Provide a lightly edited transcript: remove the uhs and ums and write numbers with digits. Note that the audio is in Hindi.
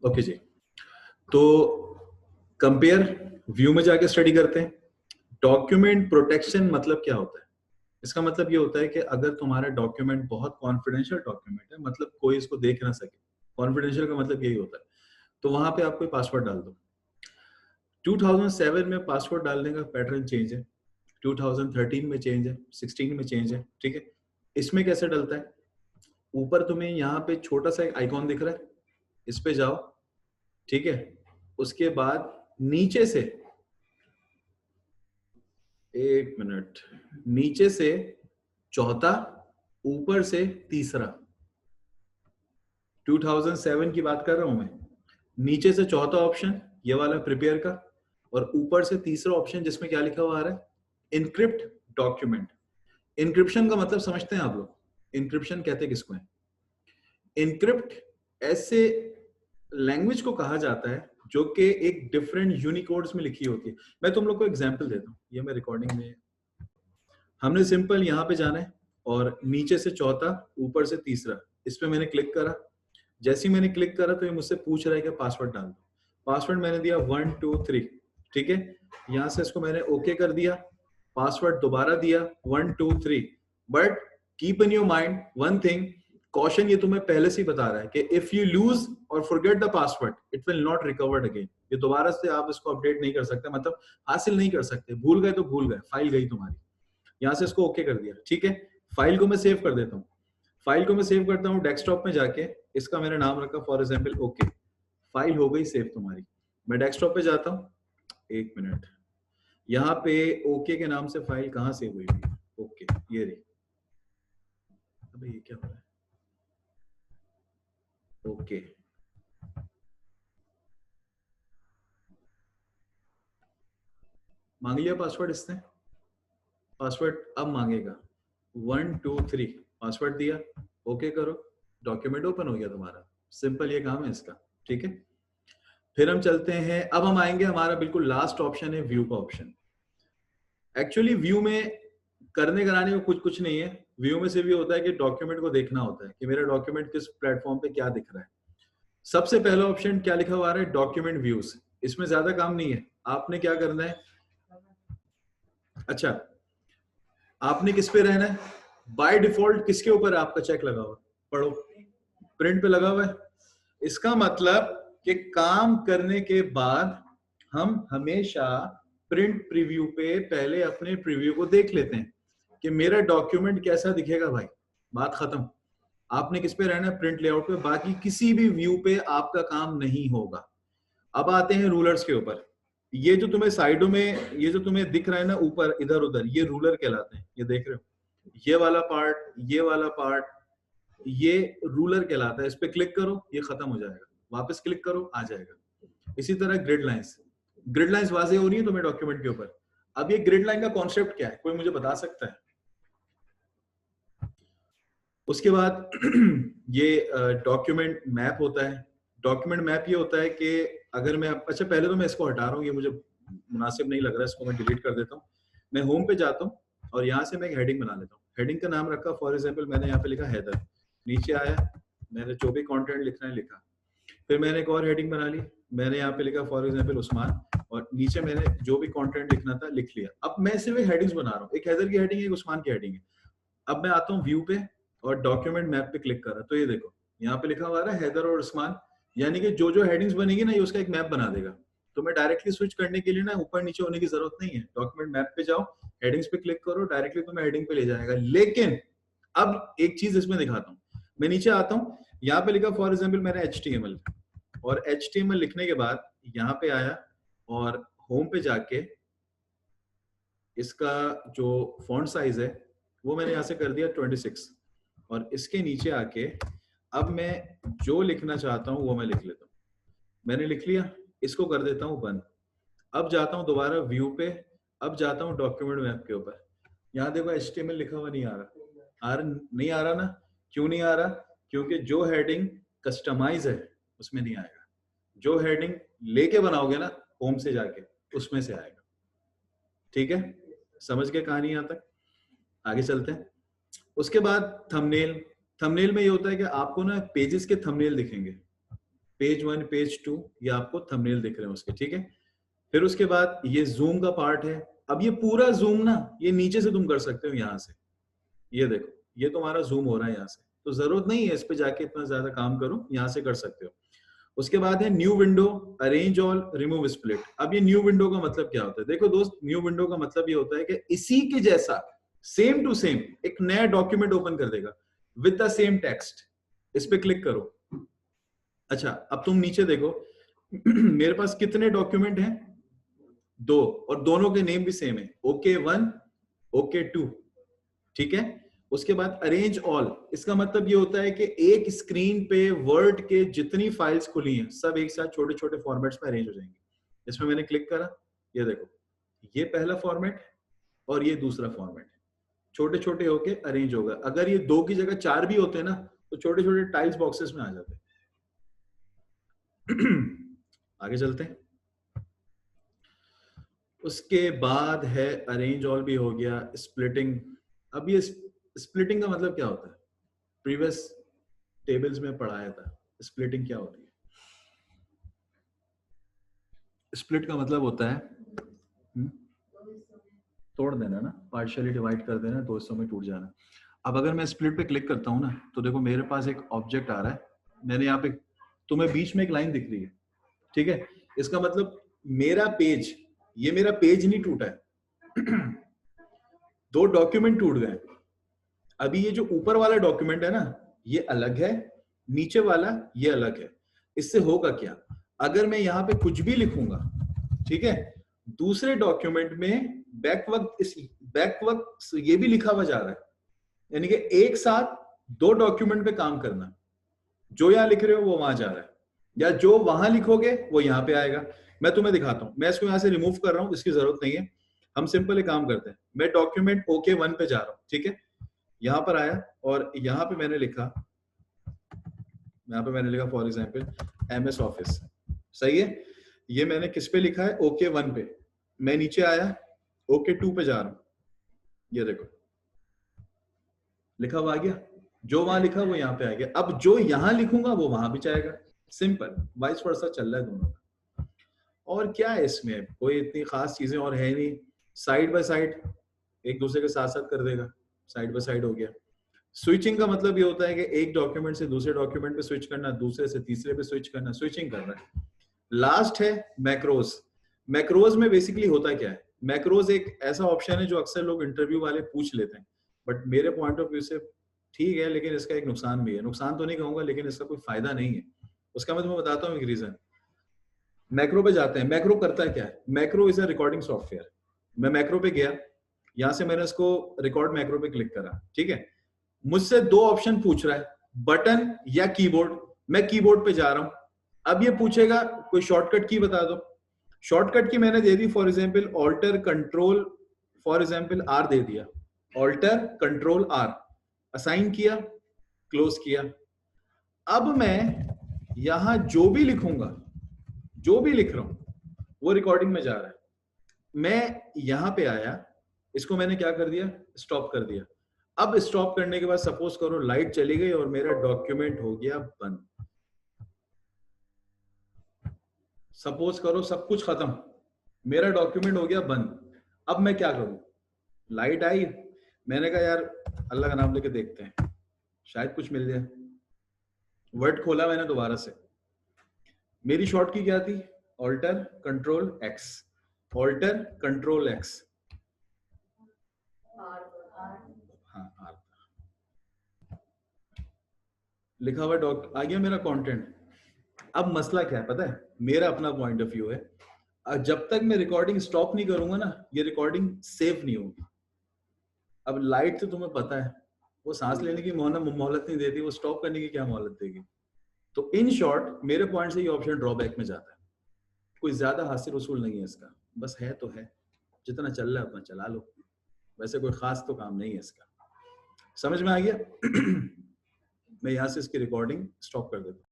ओके जी, तो कंपेयर व्यू में जाके स्टडी करते हैं। डॉक्यूमेंट प्रोटेक्शन मतलब क्या होता है? इसका मतलब ये होता है कि अगर तुम्हारा डॉक्यूमेंट बहुत कॉन्फिडेंशियल डॉक्यूमेंट है, मतलब कोई इसको देख ना सके, कॉन्फिडेंशियल का मतलब यही होता है, तो वहां पे आप कोई पासवर्ड डाल दो। 2007 में पासवर्ड डालने का पैटर्न चेंज है, 2013 में चेंज है, 16 में चेंज है, ठीक है। इसमें कैसे डलता है? ऊपर तुम्हें यहाँ पे छोटा सा एक आइकॉन दिख रहा है, इस पे जाओ, ठीक है। उसके बाद नीचे से, एक मिनट, नीचे से चौथा, ऊपर से तीसरा। 2007 की बात कर रहा हूं मैं। नीचे से चौथा ऑप्शन ये वाला प्रिपेयर का, और ऊपर से तीसरा ऑप्शन जिसमें क्या लिखा हुआ आ रहा है, इनक्रिप्ट डॉक्यूमेंट। इनक्रिप्शन का मतलब समझते हैं आप लोग? इनक्रिप्शन कहते किसको है? इनक्रिप्ट ऐसे लैंग्वेज को कहा जाता है जो कि एक डिफरेंट यूनिकोड्स में लिखी होती है। मैं तुम लोग को एग्जांपल देता हूँ, ये मैं रिकॉर्डिंग में, हमने सिंपल यहाँ पे जाना है और नीचे से चौथा, ऊपर से तीसरा, इस पे मैंने क्लिक करा। जैसे ही मैंने क्लिक करा तो ये मुझसे पूछ रहा है कि पासवर्ड डाल दो। पासवर्ड मैंने दिया 1 2 3, ठीक है। यहाँ से इसको मैंने ओके कर दिया, पासवर्ड दोबारा दिया 1 2 3। But keep in your mind one thing, caution ये तुम्हें पहले से ही बता रहा है कि इफ यू लूज और forget the password it will not recovered again. ये दोबारा से आप इसको अपडेट नहीं कर सकते, मतलब हासिल नहीं कर सकते। भूल गए तो भूल गए, फाइल गई तुम्हारी। यहाँ से इसको ओके कर दिया, ठीक है। फाइल को मैं सेव कर देता हूँ। फाइल को मैं सेव करता हूँ डेस्कटॉप में जाके, इसका मैंने नाम रखा फॉर एग्जाम्पल ओके। फाइल हो गई सेव तुम्हारी। मैं डेस्कटॉप पे जाता हूँ, एक मिनट, यहाँ पे ओके के नाम से फाइल कहाँ सेव हुई थी? ओके, ये रही। अबे ये क्या हो रहा है? ओके, मांग लिया पासवर्ड इसने। पासवर्ड अब मांगेगा 1 2 3, पासवर्ड दिया, ओके करो, डॉक्यूमेंट ओपन हो गया तुम्हारा। सिंपल ये काम है इसका, ठीक है। फिर हम चलते हैं, अब हम आएंगे, हमारा बिल्कुल लास्ट ऑप्शन है व्यू का ऑप्शन। एक्चुअली व्यू में करने कराने को कुछ कुछ नहीं है। व्यू में सिर्फ ये होता है कि डॉक्यूमेंट को देखना होता है कि मेरा डॉक्यूमेंट किस प्लेटफॉर्म पे क्या दिख रहा है। सबसे पहला ऑप्शन क्या लिखा हुआ है? Document views. इसमें ज्यादा काम नहीं है, आपने क्या करना है, अच्छा, आपने किस पे रहना है? बाय डिफॉल्ट किसके ऊपर है आपका चेक लगा हुआ? पढ़ो, प्रिंट पे लगा हुआ है। इसका मतलब कि काम करने के बाद हम हमेशा प्रिंट प्रीव्यू पे पहले अपने प्रीव्यू को देख लेते हैं कि मेरा डॉक्यूमेंट कैसा दिखेगा। भाई बात खत्म। आपने किस पे रहना है? प्रिंट लेआउट पे। बाकी किसी भी व्यू पे आपका काम नहीं होगा। अब आते हैं रूलर्स के ऊपर। ये जो तुम्हें साइडों में, ये जो तुम्हें दिख रहा है ना ऊपर इधर उधर, ये रूलर कहलाते हैं। ये देख रहे हो, ये वाला पार्ट, ये वाला पार्ट, ये रूलर कहलाता है। इस पे क्लिक करो, ये खत्म हो जाएगा, वापस क्लिक करो, आ जाएगा। इसी तरह ग्रिड लाइंस, ग्रिड लाइंस वाज़ेह हो रही है तुम्हें डॉक्यूमेंट के ऊपर। अब ये ग्रिड लाइन का कॉन्सेप्ट क्या है, कोई मुझे बता सकता है? उसके बाद ये डॉक्यूमेंट मैप होता है। डॉक्यूमेंट मैप ये होता है कि अगर मैं, अच्छा पहले तो मैं इसको हटा रहा हूँ, ये मुझे मुनासिब नहीं लग रहा है, इसको मैं डिलीट कर देता हूँ। मैं होम पे जाता हूँ और यहाँ से मैं एक हेडिंग बना लेता हूँ। हेडिंग का नाम रखा फॉर एग्जाम्पल, मैंने यहाँ पे लिखा हैदर। नीचे आया, मैंने जो भी कंटेंट लिखना है लिखा। फिर मैंने एक और हेडिंग बना ली, मैंने यहाँ पे लिखा फॉर एग्जाम्पल उस्मान, और नीचे मैंने जो भी कंटेंट लिखना था लिख लिया। अब मैं सिर्फ एक हेडिंग्स बना रहा हूँ, एक हैदर की हेडिंग है, एक उस्मान की हेडिंग है। अब मैं आता हूँ व्यू पे और डॉक्यूमेंट मैप पे क्लिक कर रहा, तो ये देखो यहाँ पे लिखा हुआ है हैदर और उस्मान, यानी कि जो जो हेडिंग्स बनेगी ना ये उसका एक मैप बना देगा। तो मैं डायरेक्टली स्विच करने के लिए ना ऊपर नीचे होने की जरूरत नहीं है। डॉक्यूमेंट मैप पे जाओ, हेडिंग्स पे क्लिक करो, डायरेक्टली तुम्हें हेडिंग पे ले जाएगा। लेकिन अब एक चीज इसमें दिखाता हूँ, मैं नीचे आता हूँ, यहाँ पे लिखा फॉर एग्जाम्पल मैंने HTML, और HTML लिखने के बाद यहाँ पे आया और होम पे जाके इसका जो फॉन्ट साइज है वो मैंने यहाँ से कर दिया 26, और इसके नीचे आके अब मैं जो लिखना चाहता हूँ वो मैं लिख लेता हूँ। मैंने लिख लिया, इसको कर देता हूँ बंद। अब जाता हूँ दोबारा व्यू पे, अब जाता हूँ डॉक्यूमेंट मैप के ऊपर। यहाँ देखो HTML लिखा हुआ नहीं आ रहा, नहीं आ रहा ना? क्यों नहीं आ रहा? क्योंकि जो हेडिंग कस्टमाइज है उसमें नहीं आएगा। जो हेडिंग लेके बनाओगे ना होम से जाके, उसमें से आएगा। ठीक है, समझ के कहानी यहाँ तक? आगे चलते हैं। उसके बाद थंबनेल। थंबनेल में ये होता है कि आपको ना पेजेस के थंबनेल दिखेंगे। पेज 1, पेज 2, ये आपको थंबनेल दिख रहे हैं उसके, ठीक है। फिर उसके बाद ये जूम का पार्ट है। अब ये पूरा जूम ना ये नीचे से तुम कर सकते हो, यहाँ से, ये देखो ये तुम्हारा जूम हो रहा है यहाँ से, तो जरूरत नहीं है इस पे जाके इतना ज्यादा काम करो, यहाँ से कर सकते हो। उसके बाद है new window, arrange all, remove split. अब ये न्यू विंडो का मतलब क्या होता है? देखो दोस्त, न्यू विंडो का मतलब ये होता है कि इसी के जैसा सेम टू सेम एक नया डॉक्यूमेंट ओपन कर देगा विद द सेम टेक्स्ट। इस पे क्लिक करो। अच्छा, अब तुम नीचे देखो मेरे पास कितने डॉक्यूमेंट हैं? 2, और दोनों के नेम भी सेम है, OK1, OK2, ठीक है। उसके बाद अरेंज ऑल, इसका मतलब ये होता है कि एक स्क्रीन पे वर्ड के जितनी फाइल्स खुली हैं सब एक साथ छोटे छोटे फॉर्मेट्स में अरेंज हो जाएंगे। इसमें मैंने क्लिक करा, ये देखो ये पहला फॉर्मेट और ये दूसरा फॉर्मेट छोटे छोटे होके अरेंज होगा। अगर ये 2 की जगह 4 भी होते हैं ना तो छोटे छोटे टाइल्स बॉक्सेस में आ जाते हैं। आगे चलते हैं। उसके बाद है अरेंज ऑल भी हो गया, स्प्लिटिंग। अब ये स्प्लिटिंग का मतलब क्या होता है? प्रीवियस टेबल्स में पढ़ाया था स्प्लिटिंग क्या होती है। स्प्लिट का मतलब होता है तोड़ देना ना, पार्शियली डिवाइड कर देना, 2 हिस्सों में टूट जाना। अब अगर मैं स्प्लिट पे क्लिक करता हूँ ना तो देखो मेरे पास एक ऑब्जेक्ट आ रहा है, मैंने यहाँ पे, तुम्हें बीच में एक लाइन दिख रही है, ठीक है। इसका मतलब मेरा पेज, ये मेरा पेज नहीं टूटा है 2 डॉक्यूमेंट टूट गए। अभी ये जो ऊपर वाला डॉक्यूमेंट है ना ये अलग है, नीचे वाला ये अलग है। इससे होगा क्या? अगर मैं यहाँ पे कुछ भी लिखूंगा, ठीक है, दूसरे डॉक्यूमेंट में बैक वक्त ये भी लिखा हुआ जा रहा है, यानी कि एक साथ 2 डॉक्यूमेंट पे काम करना। जो यहां लिख रहे हो वो वहां जा रहा है, या जो वहां लिखोगे वो यहाँ पे आएगा। मैं तुम्हें दिखाता हूं, मैं इसको यहां से रिमूव कर रहा हूं, इसकी जरूरत नहीं है। हम सिंपल एक काम करते हैं, मैं डॉक्यूमेंट OK1 पे जा रहा हूं, ठीक है। यहां पर आया और यहां पे मैंने लिखा फॉर एग्जाम्पल MS ऑफिस, सही है। ये मैंने किस पे लिखा है? OK1 पे। मैं नीचे आया OK2 पे जा रहा हूं, ये देखो लिखा हुआ आ गया, जो वहां लिखा वो यहाँ पे आ गया। अब जो यहां लिखूंगा वो वहां भी जाएगा, सिंपल वाइस वर्सा चल रहा है दोनों का। और क्या है इसमें, कोई इतनी खास चीजें और है नहीं। साइड बाय साइड एक दूसरे के साथ साथ कर देगा, साइड बाय साइड हो गया। स्विचिंग का मतलब ये होता है कि एक डॉक्यूमेंट से दूसरे डॉक्यूमेंट पे स्विच करना, दूसरे से तीसरे पे स्विच करना, स्विचिंग कर रहा है। लास्ट है मैक्रोज। मैक्रोज में बेसिकली होता क्या है? मैक्रोज एक ऐसा ऑप्शन है जो अक्सर लोग इंटरव्यू वाले पूछ लेते हैं, बट मेरे पॉइंट ऑफ व्यू से ठीक है, लेकिन इसका एक नुकसान भी है। नुकसान तो नहीं कहूंगा, लेकिन इसका कोई फायदा नहीं है। उसका मैं तुम्हें बताता हूँ एक रीजन। मैक्रो पे जाते हैं, मैक्रो करता है क्या है? Macro is a recording software. मैं मैक्रो पे गया, यहां से मैंने इसको रिकॉर्ड मैक्रो पे क्लिक करा, ठीक है। मुझसे 2 ऑप्शन पूछ रहा है, बटन या कीबोर्ड। मैं कीबोर्ड पे जा रहा हूं। अब ये पूछेगा कोई शॉर्टकट की बता दो। शॉर्टकट की मैंने दे दी, for example alt control, for example R दे दिया, ऑल्टर कंट्रोल R, असाइन किया, क्लोज किया। अब मैं यहां जो भी लिखूंगा, जो भी लिख रहा हूं वो रिकॉर्डिंग में जा रहा है। मैं यहां पे आया, इसको मैंने क्या कर दिया? स्टॉप कर दिया। अब स्टॉप करने के बाद सपोज करो लाइट चली गई और मेरा डॉक्यूमेंट हो गया बंद। सपोज करो सब कुछ खत्म, मेरा डॉक्यूमेंट हो गया बंद। अब मैं क्या करूं? लाइट आई, मैंने कहा यार अल्लाह का नाम लेके देखते हैं, शायद कुछ मिल जाए। वर्ड खोला मैंने दोबारा से, मेरी शॉर्ट की क्या थी? Alter control x, alter control x, हाँ R लिखा हुआ डॉक आ गया मेरा कंटेंट। अब मसला क्या है पता है? मेरा अपना पॉइंट ऑफ व्यू है, जब तक मैं रिकॉर्डिंग स्टॉप नहीं करूंगा ना ये रिकॉर्डिंग सेव नहीं होगी। अब लाइट तो तुम्हें पता है वो सांस लेने की मोहलत नहीं देती, वो स्टॉप करने की क्या मोहलत देगी। तो इन शॉर्ट मेरे पॉइंट से ये ऑप्शन ड्रॉबैक में जाता है। कोई ज्यादा हासिल वसूल नहीं है इसका, बस है तो है, जितना चल रहा है उतना चला लो, वैसे कोई खास तो काम नहीं है इसका। समझ में आ गया? मैं यहाँ से इसकी रिकॉर्डिंग स्टॉप कर देता हूँ।